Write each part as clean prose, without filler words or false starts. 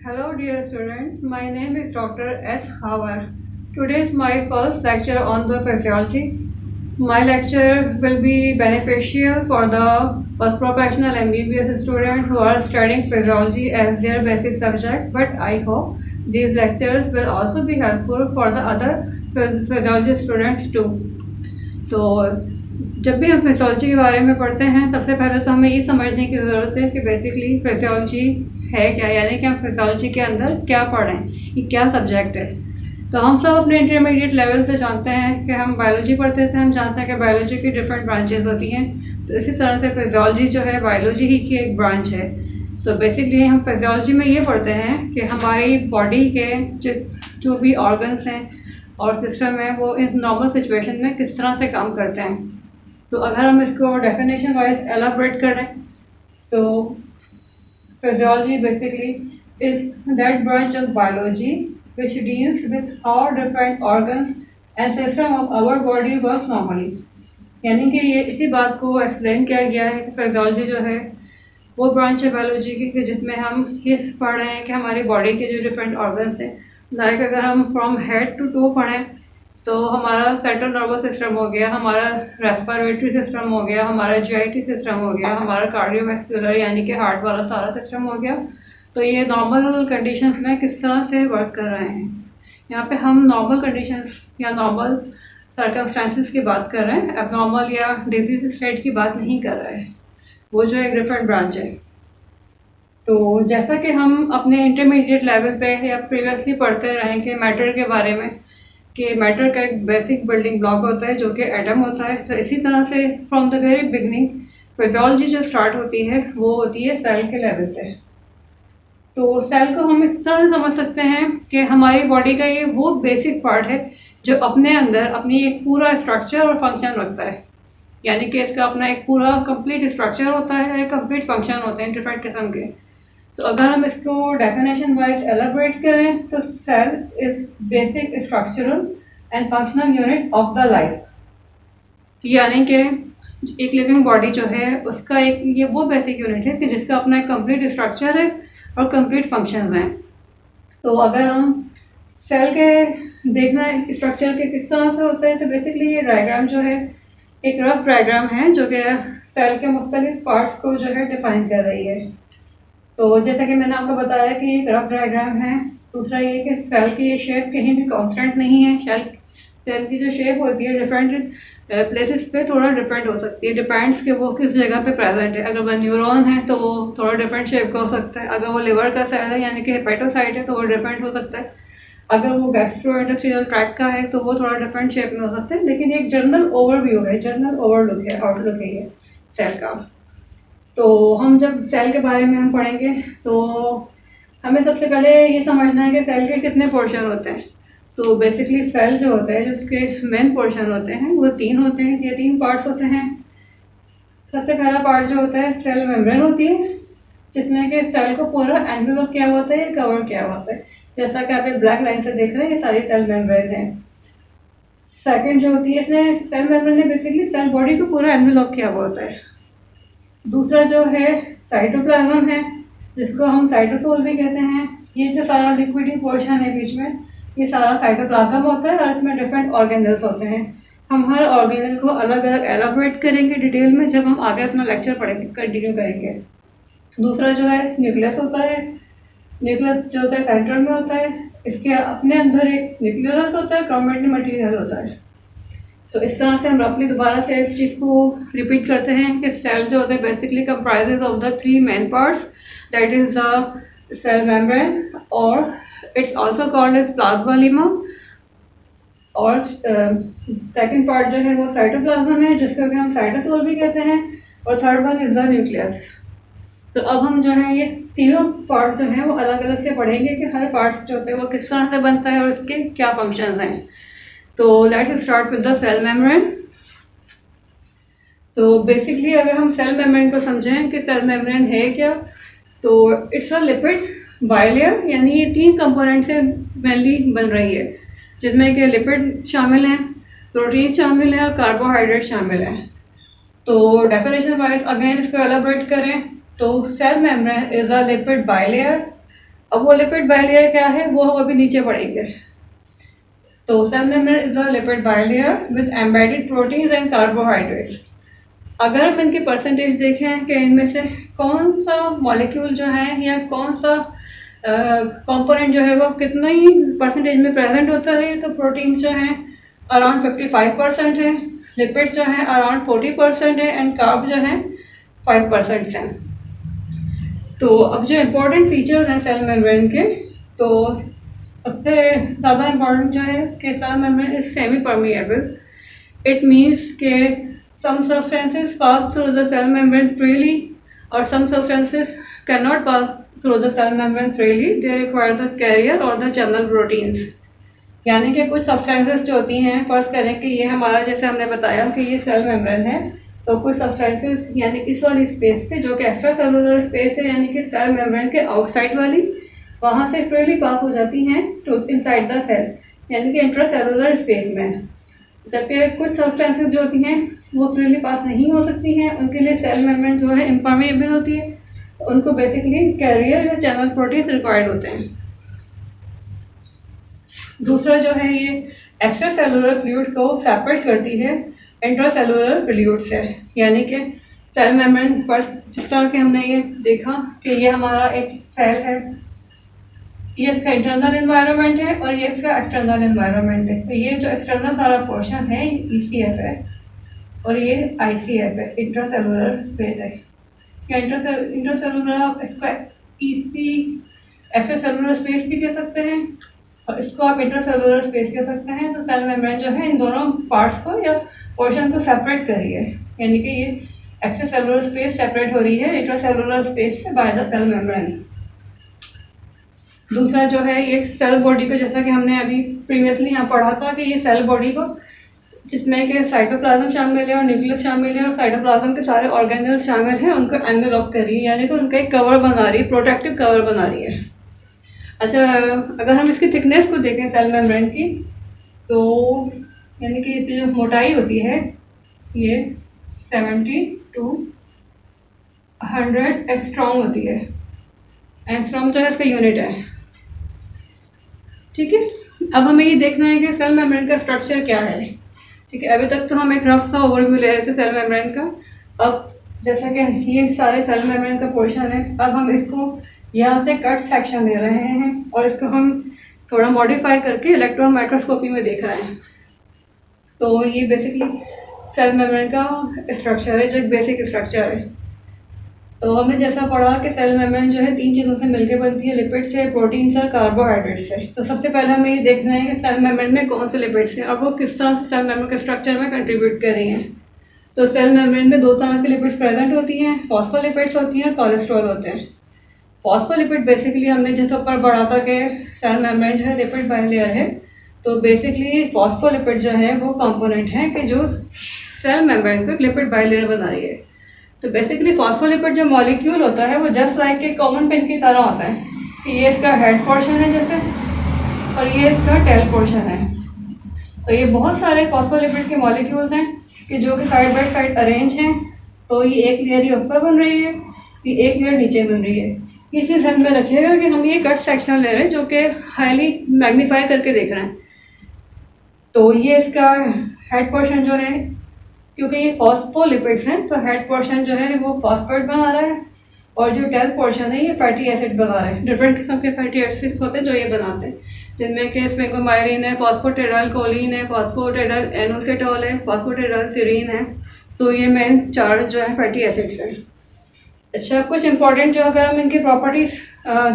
Hello dear students, my name is Dr. S. Hawar. Today is my first lecture on the physiology. My lecture will be beneficial for the post-professional MBBS students who are studying physiology as their basic subject, but I hope these lectures will also be helpful for the other physiology students too. तो जब भी हम physiology के बारे में पढ़ते हैं सबसे पहले तो हमें ये समझने की ज़रूरत है कि बेसिकली फिजियोलॉजी है क्या, यानी कि हम फिजियोलॉजी के अंदर क्या पढ़ रहे हैं, ये क्या सब्जेक्ट है। तो हम सब अपने इंटरमीडिएट लेवल से जानते हैं कि हम बायोलॉजी पढ़ते थे, हम जानते हैं कि बायोलॉजी की डिफरेंट ब्रांचेस होती हैं। तो इसी तरह से फिजियोलॉजी जो है बायोलॉजी ही की एक ब्रांच है। तो बेसिकली हम फिजियोलॉजी में ये पढ़ते हैं कि हमारी बॉडी के जो भी ऑर्गन्स हैं और सिस्टम है वो इस नॉर्मल सिचुएशन में किस तरह से काम करते हैं। तो अगर हम इसको डेफिनेशन वाइज एलाबोरेट करें तो physiology basically is that branch of biology which deals with how different organs and system of our body works normally। यानी कि ये इसी बात को एक्सप्लेन किया गया है कि फिजियोलॉजी जो है वो ब्रांच है बायोलॉजी की जिसमें हम ये पढ़ रहे हैं कि हमारी बॉडी के जो डिफरेंट ऑर्गन्स हैं, लाइक अगर हम फ्रॉम हेड टू टो पढ़ें तो हमारा सेंट्रल नर्वस सिस्टम हो गया, हमारा रेस्पिरेटरी सिस्टम हो गया, हमारा जीआईटी सिस्टम हो गया, हमारा कार्डियोवैस्कुलर यानी कि हार्ट वाला सारा सिस्टम हो गया। तो ये नॉर्मल कंडीशंस में किस तरह से वर्क कर रहे हैं। यहाँ पे हम नॉर्मल कंडीशंस या नॉर्मल सर्कमस्टांसिस की बात कर रहे हैं, एबनॉर्मल या डिजीज स्टेट की बात नहीं कर रहे हैं, वो जो एक डिफरेंट ब्रांच है। तो जैसा कि हम अपने इंटरमीडिएट लेवल पे या प्रीवियसली पढ़ते रहे हैं कि मैटर के बारे में, कि मैटर का एक बेसिक बिल्डिंग ब्लॉक होता है जो कि एटम होता है। तो इसी तरह से from the very beginning physiology जो स्टार्ट होती है वो होती है सेल के लेवल पे। तो सेल को हम इस तरह से समझ सकते हैं कि हमारी बॉडी का ये वो बेसिक पार्ट है जो अपने अंदर अपनी एक पूरा स्ट्रक्चर और फंक्शन रखता है, यानी कि इसका अपना एक पूरा कंप्लीट स्ट्रक्चर होता है, एक कंप्लीट फंक्शन होते हैं डिफरेंट किस्म के। तो अगर हम इसको डेफिनेशन वाइज एलाबोरेट करें तो cell is basic structural and functional unit of the life, यानी कि एक लिविंग बॉडी जो है उसका एक ये वो बेसिक यूनिट है कि जिसका अपना एक कंप्लीट स्ट्रक्चर है और कंप्लीट फंक्शंस हैं। तो अगर हम सेल के देखना है स्ट्रक्चर के किस तरह से होता है तो बेसिकली ये डायग्राम जो है एक रफ डायग्राम है जो कि सेल के मुख्तलिफ पार्ट्स को जो है डिफाइन कर रही है। तो जैसा कि मैंने आपको बताया कि एक रफ डायग्राम है। दूसरा ये कि सेल की ये शेप कहीं भी कांस्टेंट नहीं है। सेल की जो शेप होती है डिफरेंट प्लेसेस पे थोड़ा डिफरेंट हो सकती है, डिपेंड्स कि वो किस जगह पे प्रेजेंट है। अगर वो न्यूरॉन है तो वो थोड़ा डिफरेंट शेप का हो सकता है, अगर वो लिवर का सेल है यानी कि हेपेटोसाइट है तो वो डिफरेंट हो सकता है, अगर वो गैस्ट्रोइंटेस्टाइनल ट्रैक्ट का है तो वो थोड़ा डिफरेंट शेप में हो सकता है। लेकिन एक जनरल ओवरव्यू है, जनरल ओवरलुक है, आउटलुक है ये सेल का। तो हम जब सेल के बारे में हम पढ़ेंगे तो हमें सबसे पहले ये समझना है कि सेल के कितने पोर्शन होते हैं। तो बेसिकली सेल जो होता है, जो उसके मेन पोर्शन होते हैं वो तीन होते हैं, ये तीन पार्ट्स होते हैं। सबसे पहला पार्ट जो होता है सेल मेम्ब्रेन होती है, जिसमें कि सेल को पूरा एनवेलप किया होता है, कवर किया होता है, जैसा कि आप एक ब्लैक लाइन से देख रहे हैं ये सारी सेल मेम्ब्रेन है। सेकेंड जो होती है इसमें सेल मेम्ब्रेन ने बेसिकली सेल बॉडी को पूरा एनवेलप किया हुआ होता है। दूसरा जो है साइटोप्लाज्म है, जिसको हम साइटोसोल भी कहते हैं। ये जो सारा लिक्विडी पोर्शन है बीच में, ये सारा साइटोप्लाज्म होता है और इसमें डिफरेंट ऑर्गेनल्स होते हैं। हम हर ऑर्गेनल को अलग अलग एलाबोरेट करेंगे डिटेल में जब हम आगे अपना लेक्चर पढ़ेंगे, कंटिन्यू करेंगे। दूसरा जो है न्यूक्लियस होता है। न्यूक्लियस जो होता है सेंटर में होता है, इसके अपने अंदर एक न्यूक्लियस होता है, कॉम्बिनेटिव मटेरियल होता है। तो इस तरह से हम रफली दोबारा से इस चीज़ को रिपीट करते हैं कि सेल जो होता है basically comprises of the three main parts, that is the cell membrane और it's also called as plasma, और सेकंड पार्ट जो है वो साइटोप्लाज्म है, जिसको कि हम साइटोसोल भी कहते हैं, और third one is the nucleus. तो अब हम जो है ये तीनों पार्ट जो है वो अलग अलग से पढ़ेंगे कि हर पार्ट जो होते हैं वो किस तरह से बनता है और उसके क्या फंक्शंस हैं। तो let's start with the cell membrane. तो बेसिकली अगर हम सेल मेम्ब्रेन को समझें कि सेल मेम्ब्रेन है क्या, तो इट्स अ लिपिड बाइलेयर, यानी ये तीन कंपोनेंट से मेनली बन रही है, जिसमें कि लिपिड शामिल हैं, प्रोटीन शामिल है और कार्बोहाइड्रेट शामिल है। तो डेफिनेशन वाइज अगेन इसको एलाबोरेट करें तो cell membrane is a lipid bilayer अब वो लिपिड बाइलेयर क्या है वो हम अभी नीचे पढ़ेंगे। तो cell membrane is a lipid bilayer with embedded proteins and carbohydrates. अगर हम इनकी परसेंटेज देखें कि इनमें से कौन सा मॉलिक्यूल जो है या कौन सा कंपोनेंट जो है वो कितना ही परसेंटेज में प्रेजेंट होता है, तो प्रोटीन जो है अराउंड 55% है, लिपिड जो है अराउंड 40% है एंड कार्ब जो है 5% है। तो अब जो इम्पोर्टेंट फीचर्स हैं सेल मेम्ब्रेन के, तो सबसे ज़्यादा इम्पोर्टेंट जो है कि cell membrane is semi permeable. It means के some substances pass through the cell membrane freely or some substances cannot pass through the cell membrane freely. They require the carrier or the channel proteins. यानी कि कुछ substances जो होती हैं, first करें कि ये हमारा जैसे हमने बताया कि ये सेल मेम्ब्रेन है, तो कुछ सब्सटेंसेस यानी इस वाली स्पेस पे जो कि एक्स्ट्रा सेलुलर स्पेस है यानी कि सेल मेम्ब्रेन के आउटसाइड वाली, वहाँ से फ्रीली पास हो जाती हैं टू इनसाइड द सेल यानी कि इंट्रा सेलुलर स्पेस में। जबकि कुछ सब्सटेंसेस जो होती हैं वो फ्रीली पास नहीं हो सकती हैं, उनके लिए सेल मेम्ब्रेन जो है इम्परमेएबल होती है, उनको बेसिकली कैरियर या चैनल प्रोटीन्स रिक्वायर्ड होते हैं। दूसरा जो है ये एक्स्ट्रा सेलुलर फ्लूइड को सेपरेट करती है इंट्रा सेलुलर फ्लूइड से, यानी कि सेल मेम्ब्रेन फर्स्ट जिस तरह के हमने ये देखा कि ये हमारा एक सेल है, ये इसका इंटरनल एनवायरनमेंट है और ये इसका एक्सटर्नल एनवायरनमेंट है। तो ये जो एक्सटर्नल सारा पोर्शन है ECF है और ये ICF है, इंट्रासेलुलर स्पेस है। या इंट्रासेलुलर आप इसका एक्स्ट्रा सेलुलर स्पेस भी कह सकते हैं और इसको आप इंट्रासेलुलर स्पेस कह सकते हैं। तो सेल मेम्ब्रेन जो है इन दोनों पार्ट्स को या पोर्शन को सेपरेट कर रही है, यानी कि ये एक्स्ट्रा सेलुलर स्पेस सेपरेट हो रही है इंट्रासेलुलर स्पेस से बाय द सेल मेम्ब्रेन। दूसरा जो है ये सेल बॉडी को, जैसा कि हमने अभी प्रीवियसली यहाँ पढ़ा था कि ये सेल बॉडी को जिसमें कि साइटोप्लाज्म शामिल है और न्यूक्लियस शामिल है और साइटोप्लाज्म के सारे ऑर्गेनेल शामिल हैं, उनको एनवेलप कर रही है यानी कि उनका एक कवर बना रही है, प्रोटेक्टिव कवर बना रही है। अच्छा, अगर हम इसकी थिकनेस को देखें सेल मेम्ब्रेन की, तो यानी कि इसकी जो मोटाई होती है ये 70 to 100 एंगस्ट्रॉम होती है। एंगस्ट्रॉम जो है इसका यूनिट है, ठीक है। अब हमें ये देखना है कि सेल मेम्ब्रेन का स्ट्रक्चर क्या है, ठीक है। अभी तक तो हम एक रफ सा ओवरव्यू ले रहे थे सेल मेम्ब्रेन का। अब जैसा कि ये सारे सेल मेम्ब्रेन का पोर्शन है, अब हम इसको यहाँ से कट सेक्शन ले रहे हैं और इसको हम थोड़ा मॉडिफाई करके इलेक्ट्रॉन माइक्रोस्कोपी में देख रहे हैं। तो ये बेसिकली सेल मेम्ब्रेन का स्ट्रक्चर है, जो एक बेसिक स्ट्रक्चर है। तो हमने जैसा पढ़ा कि सेल मेम्ब्रेन जो है 3 चीज़ों से मिलकर बनती है, लिपिड से, प्रोटीन से और कार्बोहाइड्रेट से। तो सबसे पहले हमें ये देखना है कि सेल मेम्ब्रेन में कौन से लिपिड्स हैं और वो किस तरह से सेल मेम्ब्रेन के स्ट्रक्चर में कंट्रीब्यूट कर रही हैं। तो सेल मेम्ब्रेन में 2 तरह के लिपिड्स प्रेजेंट होती हैं, फॉस्फोलिपिड्स होती हैं और कोलेस्ट्रॉल होते हैं। फॉस्फोलिपिड बेसिकली हमने जैसे ऊपर पढ़ा था कि सेल मेम्ब्रेन जो है लिपिड बाइलेयर है, तो बेसिकली फॉस्फोलिपिड जो है वो कंपोनेंट है कि जो सेल मेम्ब्रेन को एक लिपिड बाइलेयर बना रही है। तो बेसिकली फॉस्फोलिपिड जो मॉलिक्यूल होता है वो जस्ट लाइक के कॉमन पेन की तरह होता है कि ये इसका हेड पोर्शन है जैसे और ये इसका टेल पोर्शन है। तो ये बहुत सारे फॉस्फोलिपिड के मॉलिक्यूल्स हैं कि जो कि साइड बाय साइड अरेंज हैं। तो ये एक लेयर ये ऊपर बन रही है, ये एक लेयर नीचे बन रही है। ये चीज़ ध्यान में रखिएगा कि हम ये कट सेक्शन ले रहे हैं जो कि हाईली मैग्नीफाई करके देख रहे हैं। तो ये इसका हेड पोर्शन जो है, क्योंकि ये फॉस्फोलिपिड्स हैं तो हेड पोर्शन जो है वो फॉस्फेट बना रहा है और जो टेल पोर्शन है ये फैटी एसिड बना रहा है। डिफरेंट किस्म के फैटी एसिड्स होते हैं जो ये बनाते हैं, जिनमें कि इसमें कोमाइलिन है, फॉस्फोटेडाइल कोलिन है, फॉस्फोटेडाइल एनोसिटोल है, फॉस्फोटेडाइल सीरीन है। तो ये मेन 4 जो है फैटी एसिड्स हैं। अच्छा, कुछ इंपॉर्टेंट जो अगर हम इनकी प्रॉपर्टीज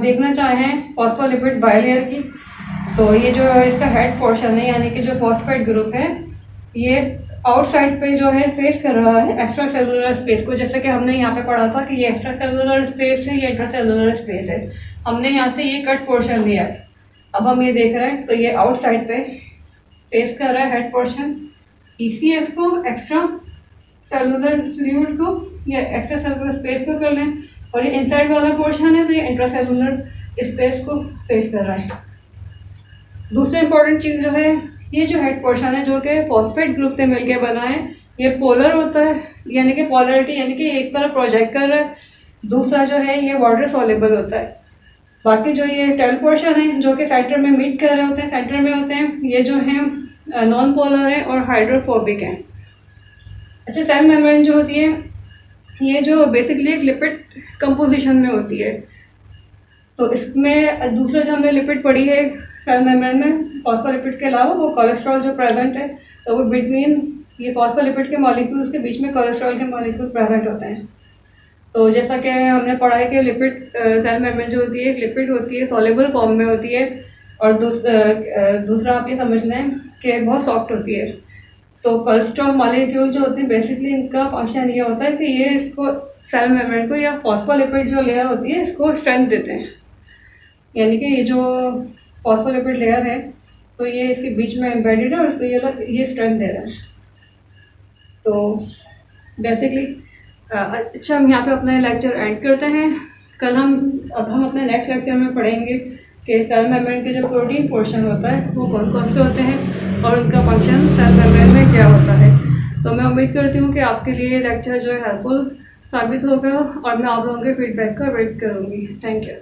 देखना चाहें फॉस्फोलिपिड बाइलेयर की, तो ये जो इसका हेड पोर्शन है यानी कि जो फॉस्फेट ग्रुप है ये आउटसाइड पे जो है फेस कर रहा है एक्स्ट्रा सेलुलर स्पेस को। जैसे कि हमने यहाँ पे पढ़ा था कि ये एक्स्ट्रा सेलुलर स्पेस है, ये इंट्रा सेलुलर स्पेस है। हमने यहाँ से ये कट पोर्शन लिया है, अब हम ये देख रहे हैं तो ये आउटसाइड पे फेस कर रहा है हेड पोर्शन ECF को, एक्स्ट्रा सेलुलर फ्लूइड को या एक्स्ट्रा सेलुलर स्पेस को कर लें, और ये इनसाइड वाला पोर्शन है तो ये इंट्रा सेलुलर स्पेस को फेस कर रहा है। दूसरी इंपॉर्टेंट चीज़ जो है, ये जो हेड पोर्शन है जो कि फॉस्फेट ग्रुप से मिलके बना है, ये पोलर होता है यानी कि पोलरिटी यानी कि एक तरफ प्रोजेक्ट कर रहा है, दूसरा जो है ये वाटर सॉल्युबल होता है। बाकी जो ये टेल पोर्शन है जो कि सेंटर में मीट कर रहे होते हैं, सेंटर में होते हैं, ये जो हैं नॉन पोलर है और हाइड्रोफोबिक हैं। अच्छा, सेल मेम्ब्रेन जो होती है ये जो बेसिकली एक लिपिड कंपोजिशन में होती है। तो इसमें दूसरा जो हमने लिपिड पढ़ी है सेल मेम्ब्रेन में फॉस्फोलिपिड के अलावा वो कोलेस्ट्रॉल जो प्रेजेंट है, तो वो बिटवीन ये फॉस्फोलिपिड के मॉलिक्यूल्स के बीच में कोलेस्ट्रॉल के मॉलिक्यूल प्रेजेंट होते हैं। तो जैसा कि हमने पढ़ा है कि लिपिड सेल मेम्ब्रेन जो होती है एक लिपिड होती है, सॉल्युबल फॉर्म में होती है, और दूसरा आप ये समझ लें कि बहुत सॉफ्ट होती है। तो कोलेस्ट्रॉल मॉलिक्यूल जो होते हैं बेसिकली इनका फंक्शन ये होता है कि ये इसको सेल मेम्ब्रेन को या फॉस्फोलिपिड जो लेयर होती है इसको स्ट्रेंथ देते हैं, यानी कि ये जो फॉस्फोलिपिड लेयर है तो ये इसके बीच में एम्बेडेड है और इसको ये स्ट्रेंथ दे रहा है। तो बेसिकली अच्छा, हम यहाँ पे अपना लेक्चर एंड करते हैं। अब हम अपने नेक्स्ट लेक्चर में पढ़ेंगे कि सेल मेम्ब्रेन के जो प्रोटीन पोर्शन होता है वो कौन कौन से होते हैं और उनका फंक्शन सेल मेम्ब्रेन में क्या होता है। तो मैं उम्मीद करती हूँ कि आपके लिए लेक्चर जो है हेल्पफुल साबित होगा और मैं आप लोगों के फीडबैक का वेट करूँगी। Thank you.